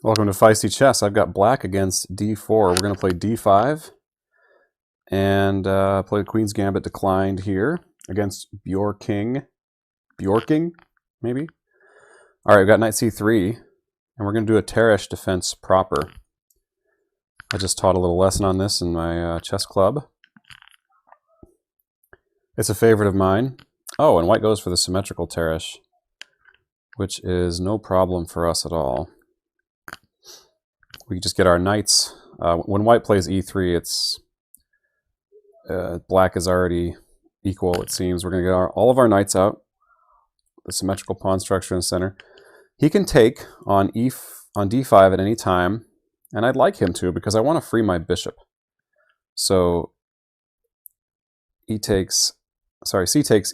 Welcome to Feisty Chess. I've got black against d4. We're going to play d5 and play the Queen's Gambit declined here against Bjorking, maybe? All right, we've got knight c3, and we're going to do a Tarrasch Defense proper. I just taught a little lesson on this in my chess club. It's a favorite of mine. Oh, and white goes for the symmetrical Tarrasch, which is no problem for us at all. We just get our knights. When white plays e3, it's black is already equal, it seems. We're going to get all of our knights out. The symmetrical pawn structure in the center. He can take on d5 at any time, and I'd like him to because I want to free my bishop. So c takes,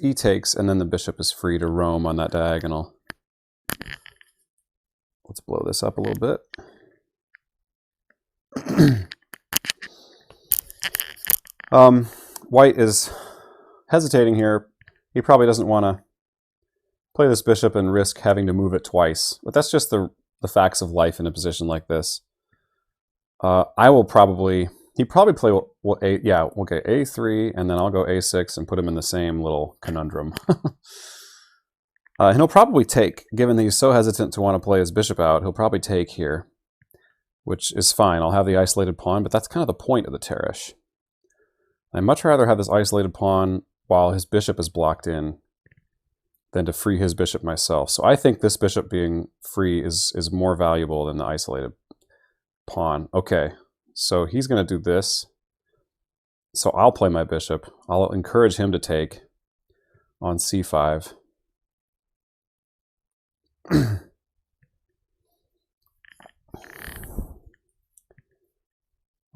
e takes, and then the bishop is free to roam on that diagonal. Let's blow this up a little bit. White is hesitating here. He probably doesn't want to play this bishop and risk having to move it twice. But that's just the facts of life in a position like this. He'd probably play a3, and then I'll go a6 and put him in the same little conundrum. And he'll probably take, given that he's so hesitant to want to play his bishop out, he'll probably take here, which is fine. I'll have the isolated pawn, but that's kind of the point of the Tarrasch. I'd much rather have this isolated pawn while his bishop is blocked in than to free his bishop myself. So I think this bishop being free is more valuable than the isolated pawn. Okay, so he's going to do this. So I'll play my bishop. I'll encourage him to take on c5.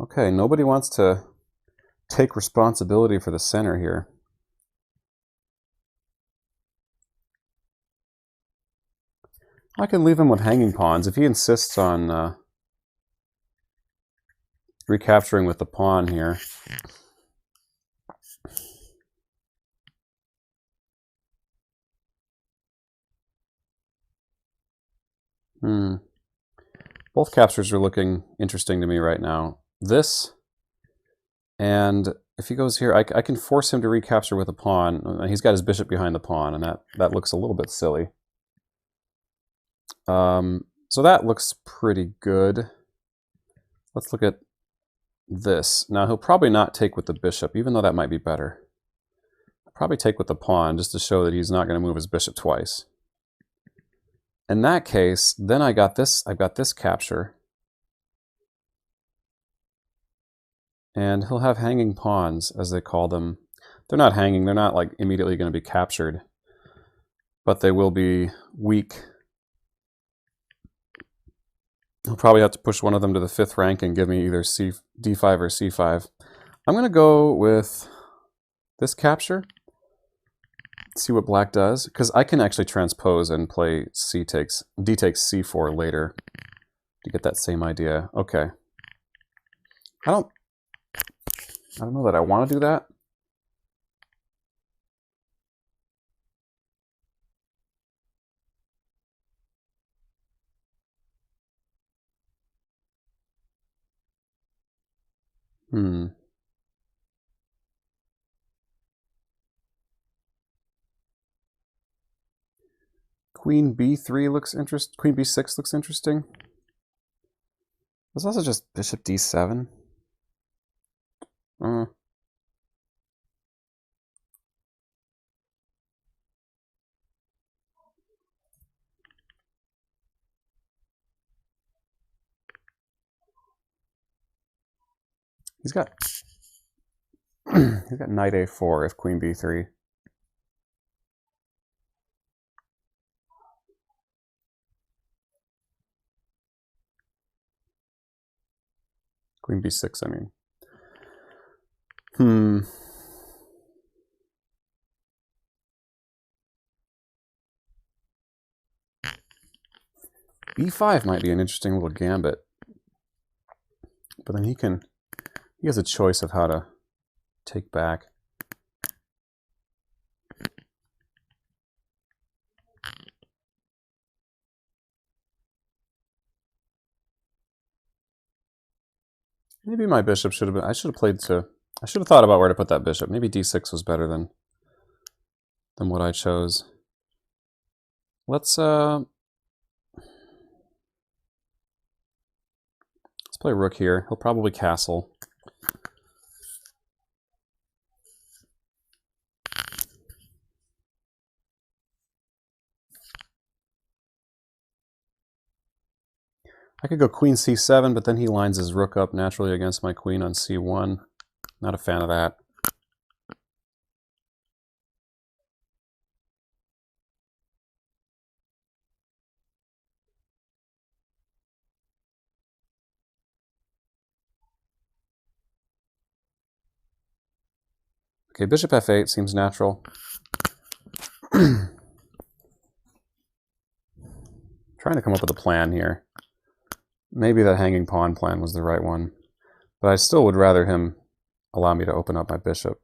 Okay, nobody wants to take responsibility for the center here. I can leave him with hanging pawns. If he insists on recapturing with the pawn here. Both captures are looking interesting to me right now. This, and if he goes here, I can force him to recapture with a pawn. He's got his bishop behind the pawn, and that looks a little bit silly. So that looks pretty good. Let's look at this. Now, he'll probably not take with the bishop, even though that might be better. He'll probably take with the pawn, just to show that he's not going to move his bishop twice. In that case, then I've got this capture. And he'll have hanging pawns, as they call them. They're not hanging, they're not like immediately going to be captured, but they will be weak. He'll probably have to push one of them to the 5th rank and give me either d5 or c5. I'm going to go with this capture. See what black does, because I can actually transpose and play d takes c4 later to get that same idea. Okay. I don't know that I want to do that. Queen b3 looks interesting. Queen b6 looks interesting. There's also just bishop d7. He's got knight a4 if queen b3. Queen b6, I mean. b5 might be an interesting little gambit. But then he has a choice of how to take back. Maybe my bishop should have been... I should have played to... I should have thought about where to put that bishop. Maybe d6 was better than what I chose. Let's play rook here. He'll probably castle. I could go queen c7, but then he lines his rook up naturally against my queen on c1. Not a fan of that. Okay, bishop f8 seems natural. Trying to come up with a plan here. Maybe that hanging pawn plan was the right one, but I still would rather him allow me to open up my bishop.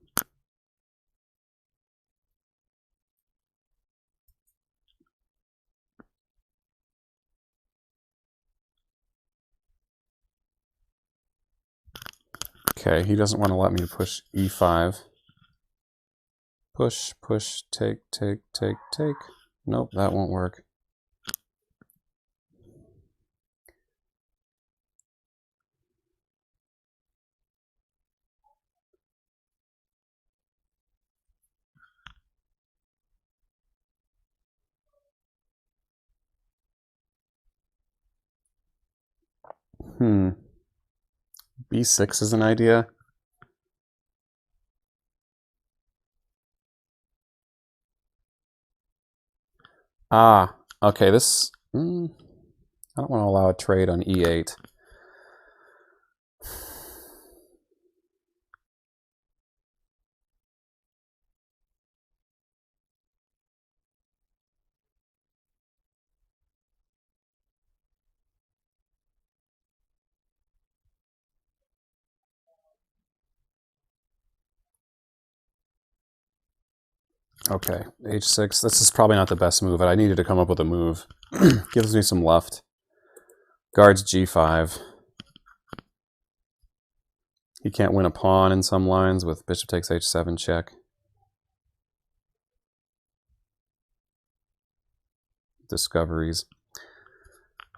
Okay, he doesn't want to let me push e5. Push, push, take, take, take, take. Nope, that won't work. B6 is an idea. Ah, okay, this... I don't want to allow a trade on e8. Okay, h6. This is probably not the best move, but I needed to come up with a move. Gives me some left. Guards g5. He can't win a pawn in some lines with bishop takes h7 check. Discoveries.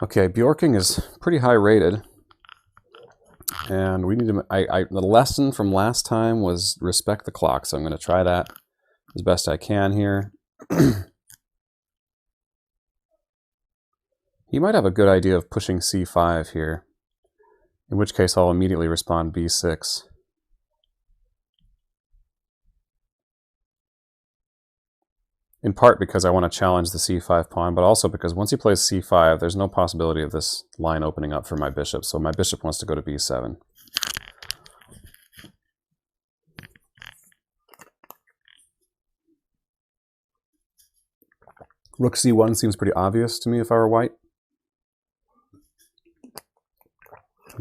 Okay, Bjorking is pretty high rated. And we need to... the lesson from last time was respect the clock, so I'm going to try that as best I can here. He might have a good idea of pushing c5 here, in which case I'll immediately respond b6. In part because I want to challenge the c5 pawn, but also because once he plays c5, there's no possibility of this line opening up for my bishop, so my bishop wants to go to b7. Rook c1 seems pretty obvious to me if I were white.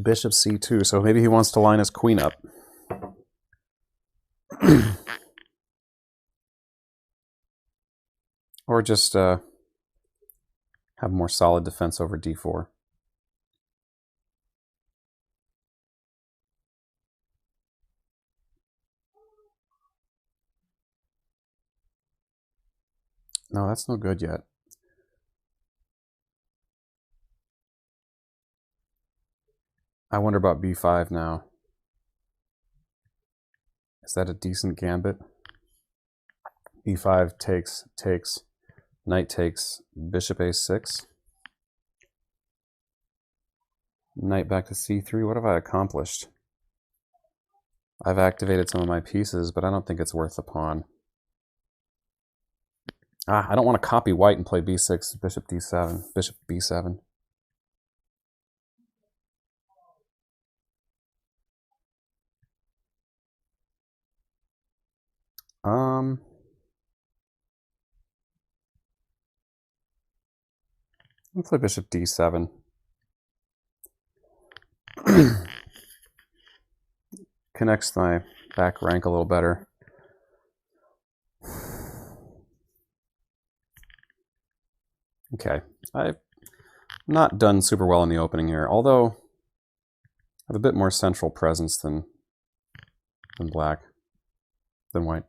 Bishop c2, so maybe he wants to line his queen up. Or just have more solid defense over d4. No, that's no good yet. I wonder about b5 now. Is that a decent gambit? e5 takes, knight takes, bishop a6. Knight back to c3. What have I accomplished? I've activated some of my pieces, but I don't think it's worth the pawn. I don't want to copy white and play b6, bishop d7, bishop b7. Let's play bishop d7. Connects my back rank a little better. Okay, I've not done super well in the opening here, although Have a bit more central presence than black, than white.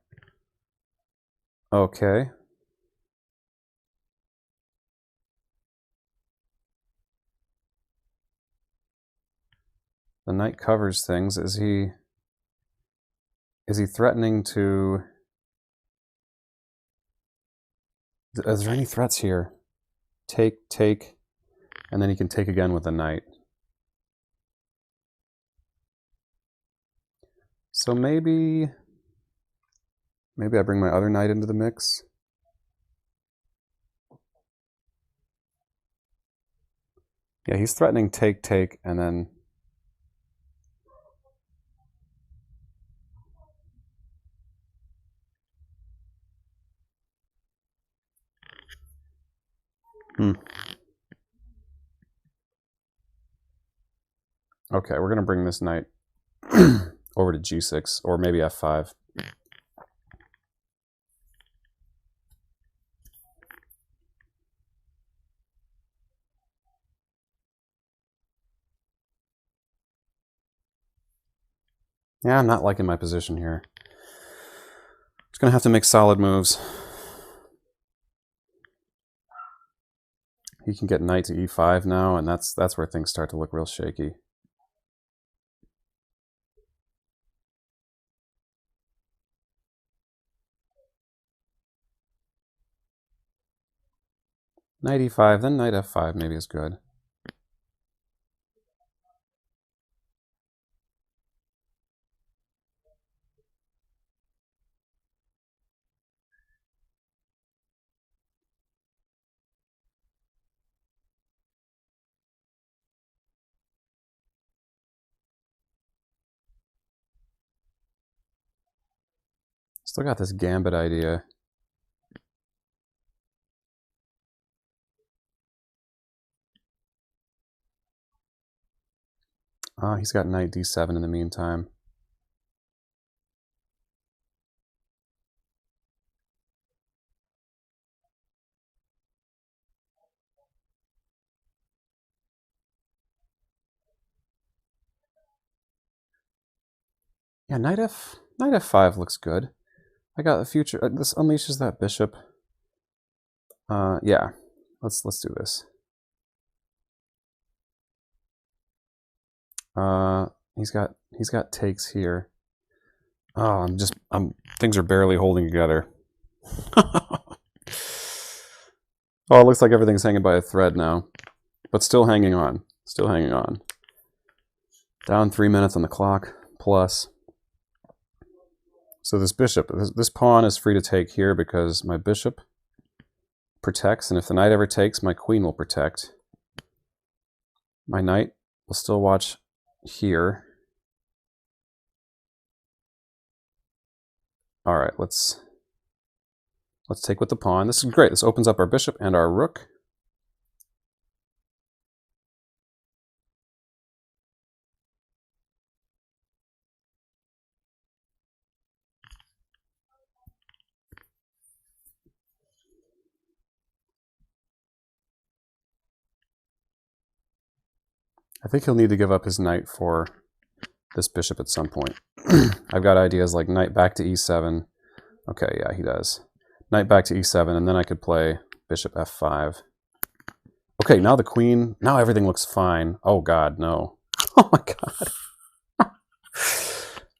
Okay. The knight covers things. Is he threatening to... Is there any threats here? Take, take, and then he can take again with the knight. So maybe I bring my other knight into the mix. Yeah, he's threatening take, take, and then... Okay, we're going to bring this knight over to g6, or maybe f5. Yeah, I'm not liking my position here. Just going to have to make solid moves. He can get knight to e5 now, and that's where things start to look real shaky. Knight e5, then knight f5 maybe is good. Still got this gambit idea. He's got knight d7 in the meantime. Yeah, knight f5 looks good. I got the future. This unleashes that bishop. Yeah, let's do this. He's got takes here. Oh, things are barely holding together. Oh, it looks like everything's hanging by a thread now, but still hanging on. Still hanging on. Down 3 minutes on the clock plus. So this bishop, this pawn is free to take here because my bishop protects, and if the knight ever takes, my queen will protect. My knight will still watch here. All right, let's take with the pawn. This is great. This opens up our bishop and our rook. I think he'll need to give up his knight for this bishop at some point. I've got ideas like knight back to e7. Okay, yeah, he does. Knight back to e7, and then I could play bishop f5. Okay, now the queen, now everything looks fine. Oh god, no. Oh my god.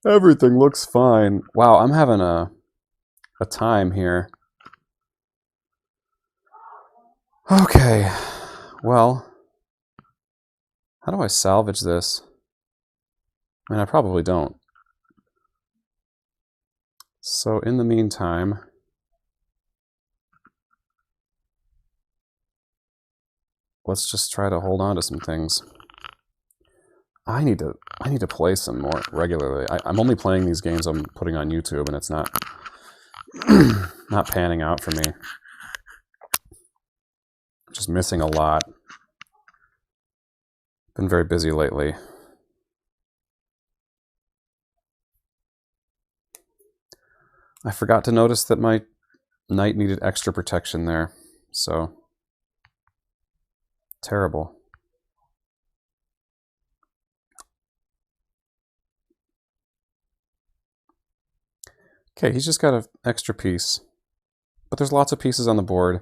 Everything looks fine. Wow, I'm having a time here. Okay, well, how do I salvage this? I mean, I probably don't. So in the meantime, let's just try to hold on to some things. I need to play some more regularly. I'm only playing these games I'm putting on YouTube, and it's not not panning out for me. Just missing a lot. Been very busy lately. I forgot to notice that my knight needed extra protection there, so terrible. Okay, he's just got an extra piece. But there's lots of pieces on the board.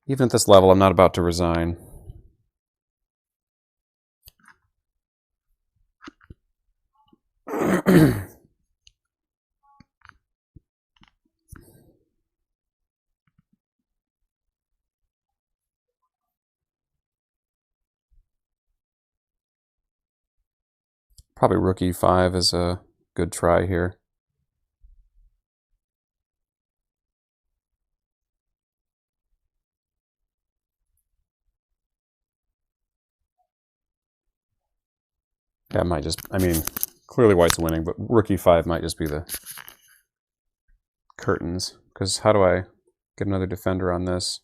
Even at this level, I'm not about to resign. Probably rook e5 is a good try here. Yeah, it might just, I mean, clearly white's winning, but rook e5 might just be the curtains. Because how do I get another defender on this?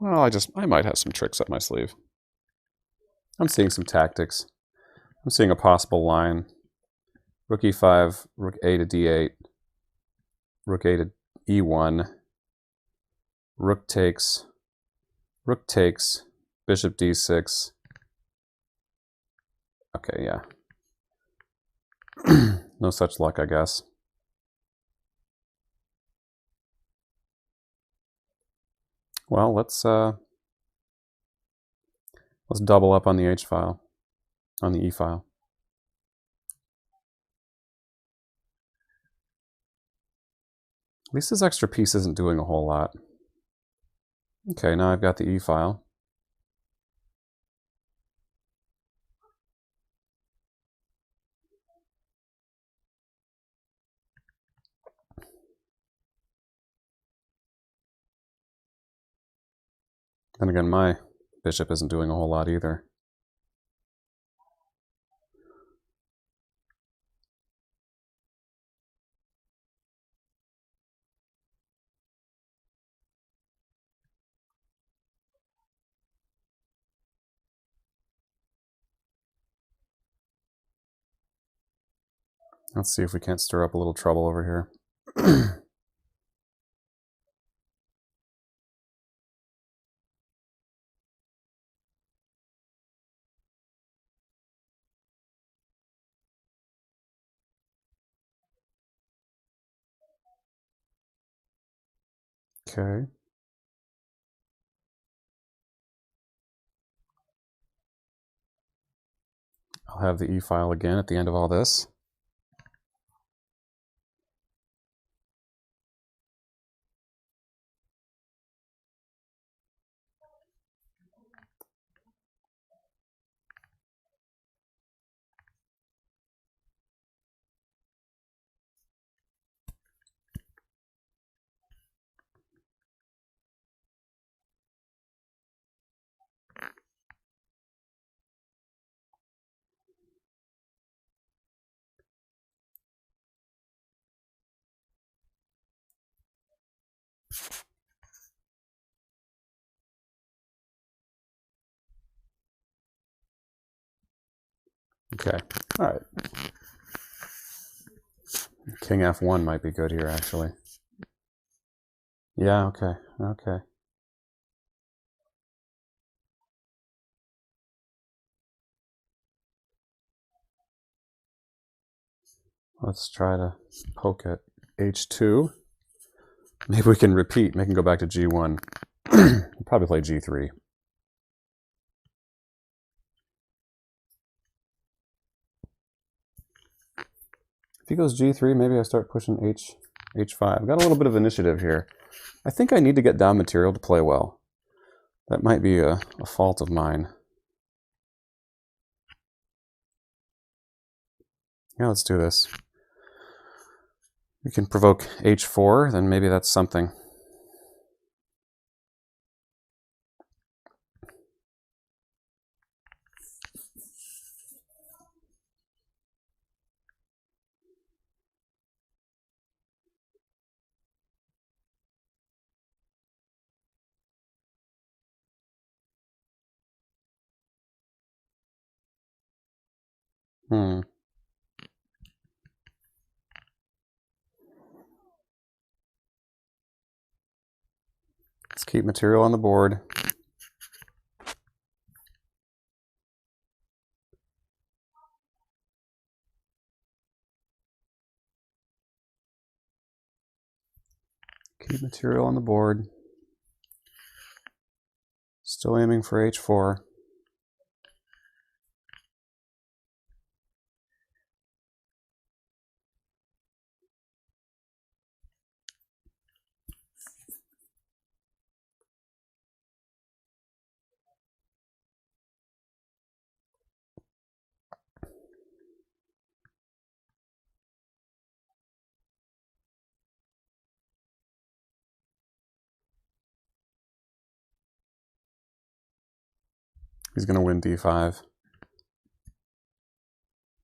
Well, I might have some tricks up my sleeve. I'm seeing some tactics. I'm seeing a possible line. Rook e5, rook a to d8, rook a to e1, rook takes, bishop d6. Okay, yeah. No such luck, I guess. Well, let's double up on the H file, on the E file. At least this extra piece isn't doing a whole lot. Okay, now I've got the E file. Then again, my bishop isn't doing a whole lot either. Let's see if we can't stir up a little trouble over here. Okay. I'll have the E file again at the end of all this. Okay, all right. King f1 might be good here, actually. Yeah, okay, okay. Let's try to poke at h2. Maybe we can repeat, make him go back to g1. Probably play g3. If he goes g3, maybe I start pushing h5. I've got a little bit of initiative here. I think I need to get down material to play well. That might be a fault of mine. Yeah, let's do this. We can provoke h4, then maybe that's something. Hmm. Let's keep material on the board. Keep material on the board. Still aiming for h4. He's going to win d5.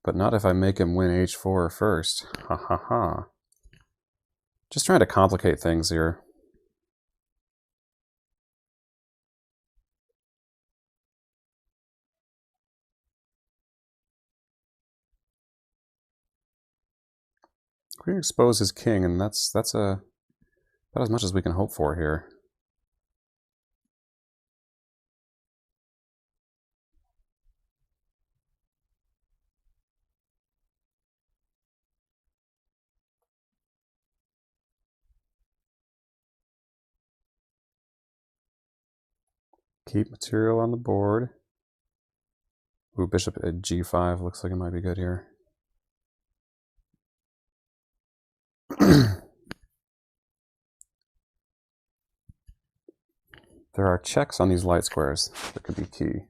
But not if I make him win h4 first. Ha ha ha. Just trying to complicate things here. Queen expose his king, and that's about as much as we can hope for here. Keep material on the board. Ooh, bishop at g5 looks like it might be good here. There are checks on these light squares that could be key.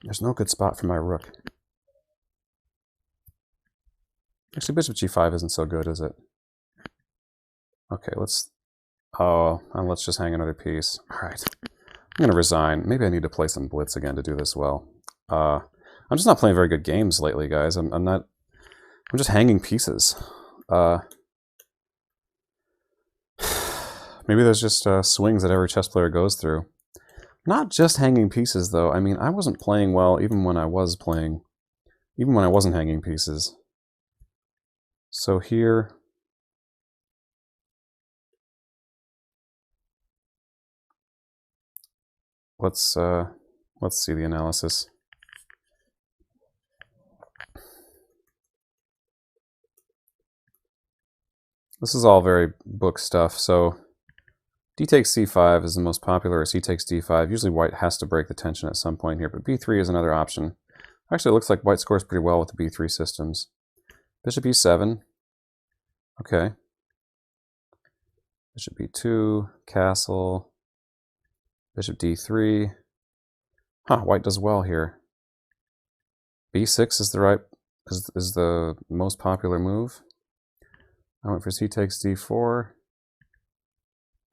There's no good spot for my rook. Actually, bishop g5 isn't so good, is it? Okay, let's just hang another piece. All right, I'm going to resign. Maybe I need to play some blitz again to do this well. I'm just not playing very good games lately, guys. I'm just hanging pieces. Maybe there's just swings that every chess player goes through. Not just hanging pieces, though. I mean, I wasn't playing well even when I was playing, even when I wasn't hanging pieces. So here, let's see the analysis. This is all very book stuff. So d takes c5 is the most popular, or c takes d5. Usually white has to break the tension at some point here, but b3 is another option. Actually, it looks like white scores pretty well with the b3 systems. Bishop e7. Okay. Bishop b2, castle. Bishop d3. Huh, white does well here. b6 is the most popular move. I went for c takes d4,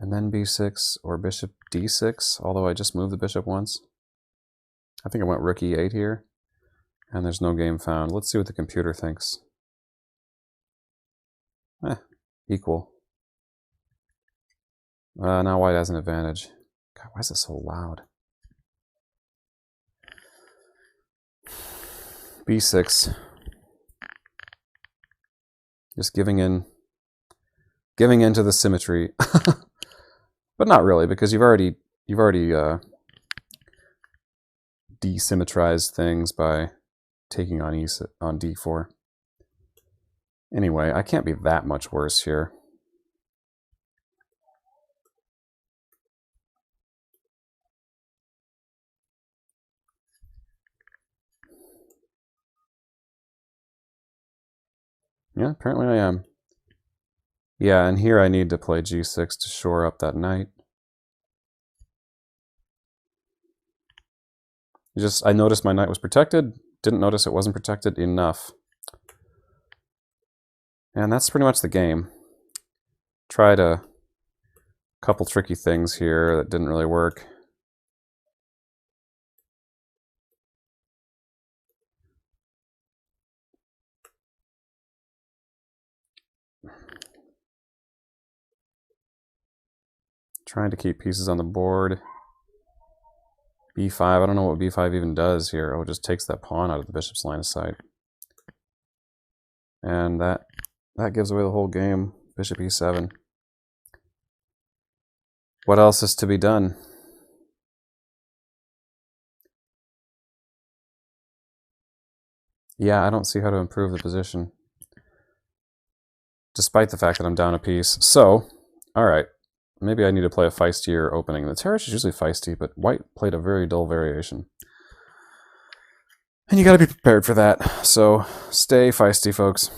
and then b6, or bishop d6, although I just moved the bishop once. I think I went rook e8 here, and there's no game found. Let's see what the computer thinks. Equal. Now white has an advantage. God, why is it so loud? b6. Just giving in to the symmetry. But not really, because you've already desymmetrized things by taking on d4. Anyway, I can't be that much worse here. Yeah, apparently I am. Yeah, and here I need to play g6 to shore up that knight. I noticed my knight was protected, didn't notice it wasn't protected enough. And that's pretty much the game. Tried a couple tricky things here that didn't really work. Trying to keep pieces on the board. b5. I don't know what b5 even does here. Oh, it just takes that pawn out of the bishop's line of sight. And that gives away the whole game. Bishop e7. What else is to be done? Yeah, I don't see how to improve the position, despite the fact that I'm down a piece. So, all right, maybe I need to play a feistier opening. The Tarrasch is usually feisty, but white played a very dull variation. And you got to be prepared for that. So stay feisty, folks.